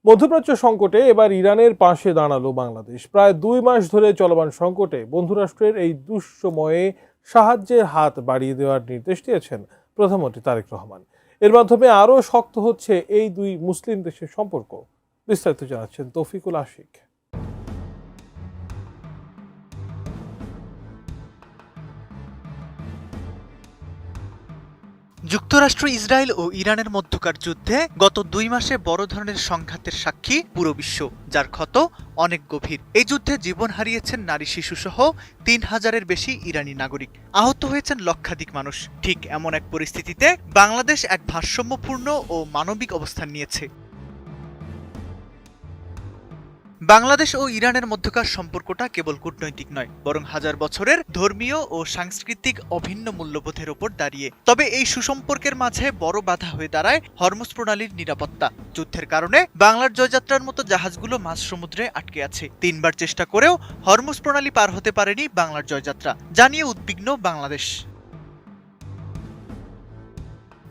মধ্যপ্রাচ্য সংকটে এবার ইরানের পাশে দাঁড়ালো বাংলাদেশ। প্রায় 2 মাস ধরে চলমান সংকটে বন্ধুরাষ্ট্রের এই দুঃসময়ে সাহায্যের হাত বাড়িয়ে দেওয়ার নির্দেশ দিয়েছেন প্রধানমন্ত্রী তারেক রহমান। এর মাধ্যমে আরও শক্ত হচ্ছে এই দুই মুসলিম দেশের সম্পর্ক। বিস্তারিত জানাচ্ছেন তৌফিকুল আশিক। যুক্তরাষ্ট্র, ইসরায়েল ও ইরানের মধ্যকার যুদ্ধে গত 2 মাসে বড় ধরনের সংঘাতের সাক্ষী পুরো বিশ্ব, যার ক্ষত অনেক গভীর। এই যুদ্ধে জীবন হারিয়েছেন নারী, শিশুসহ 3000-এর বেশি ইরানি নাগরিক, আহত হয়েছেন লক্ষাধিক মানুষ। ঠিক এমন এক পরিস্থিতিতে বাংলাদেশ এক ভারসাম্যপূর্ণ ও মানবিক অবস্থান নিয়েছে। বাংলাদেশ ও ইরানের মধ্যকার সম্পর্কটা কেবল কূটনৈতিক নয়, বরং হাজার বছরের ধর্মীয় ও সাংস্কৃতিক অভিন্ন মূল্যবোধের ওপর দাঁড়িয়ে। তবে এই সুসম্পর্কের মাঝে বড় বাধা হয়ে দাঁড়ায় হরমুজ প্রণালীর নিরাপত্তা। যুদ্ধের কারণে বাংলার জয়যাত্রার মতো জাহাজগুলো মাঝ সমুদ্রে আটকে আছে। 3 বার চেষ্টা করেও হরমুজ প্রণালী পার হতে পারেনি বাংলার জয়যাত্রা, জানিয়ে উদ্বিগ্ন বাংলাদেশ।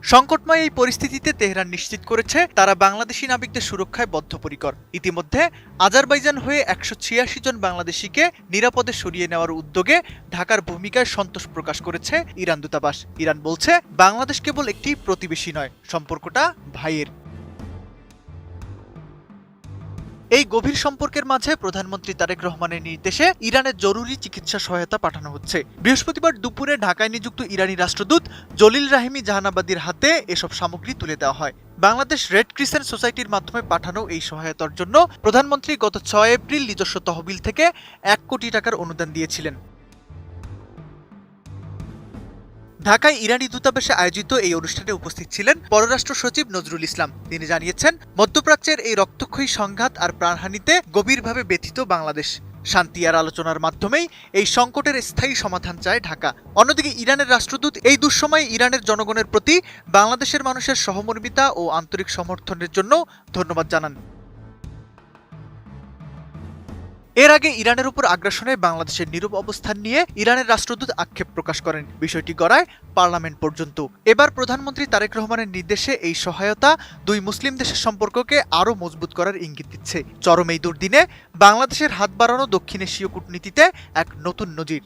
সংকটময় এই পরিস্থিতিতে তেহরান নিশ্চিত করেছে তারা বাংলাদেশি নাবিকদের সুরক্ষায় বদ্ধপরিকর। ইতিমধ্যে আজারবাইজান হয়ে 186 জন বাংলাদেশিকে নিরাপদে সরিয়ে নেওয়ার উদ্যোগে ঢাকার ভূমিকায় সন্তোষ প্রকাশ করেছে ইরান দূতাবাস। ইরান বলছে, বাংলাদেশ কেবল একটি প্রতিবেশী নয়, সম্পর্কটা ভাইয়ের। এই গভীর সম্পর্কের মাঝে প্রধানমন্ত্রী তারেক রহমানের নির্দেশে ইরানে জরুরি চিকিৎসা সহায়তা পাঠানো হচ্ছে। বৃহস্পতিবার দুপুরে ঢাকায় নিযুক্ত ইরানি রাষ্ট্রদূত জলিল রাহিমি জাহানাবাদীর হাতে এসব সামগ্রী তুলে দেওয়া হয়। বাংলাদেশ রেড ক্রিসেন্ট সোসাইটির মাধ্যমে পাঠানো এই সহায়তার জন্য প্রধানমন্ত্রী গত 6 এপ্রিল নিজস্ব তহবিল থেকে 1 কোটি টাকার অনুদান দিয়েছিলেন। ঢাকায় ইরানি দূতাবাসে আয়োজিত এই অনুষ্ঠানে উপস্থিত ছিলেন পররাষ্ট্র সচিব নজরুল ইসলাম। তিনি জানিয়েছেন, মধ্যপ্রাচ্যের এই রক্তক্ষয়ী সংঘাত আর প্রাণহানিতে গভীরভাবে ব্যথিত বাংলাদেশ। শান্তি আর আলোচনার মাধ্যমেই এই সংকটের স্থায়ী সমাধান চায় ঢাকা। অন্যদিকে ইরানের রাষ্ট্রদূত এই দুঃসময়ে ইরানের জনগণের প্রতি বাংলাদেশের মানুষের সহমর্মিতা ও আন্তরিক সমর্থনের জন্য ধন্যবাদ জানান। এর আগে ইরানের উপর আগ্রাসনে বাংলাদেশের নীরব অবস্থান নিয়ে ইরানের রাষ্ট্রদূত আক্ষেপ প্রকাশ করেন। বিষয়টি গড়ায় পার্লামেন্ট পর্যন্ত। এবার প্রধানমন্ত্রী তারেক রহমানের নির্দেশে এই সহায়তা দুই মুসলিম দেশের সম্পর্ককে আরও মজবুত করার ইঙ্গিত দিচ্ছে। চরম এই দুর্দিনে বাংলাদেশের হাত বাড়ানো দক্ষিণ এশীয় কূটনীতিতে এক নতুন নজির।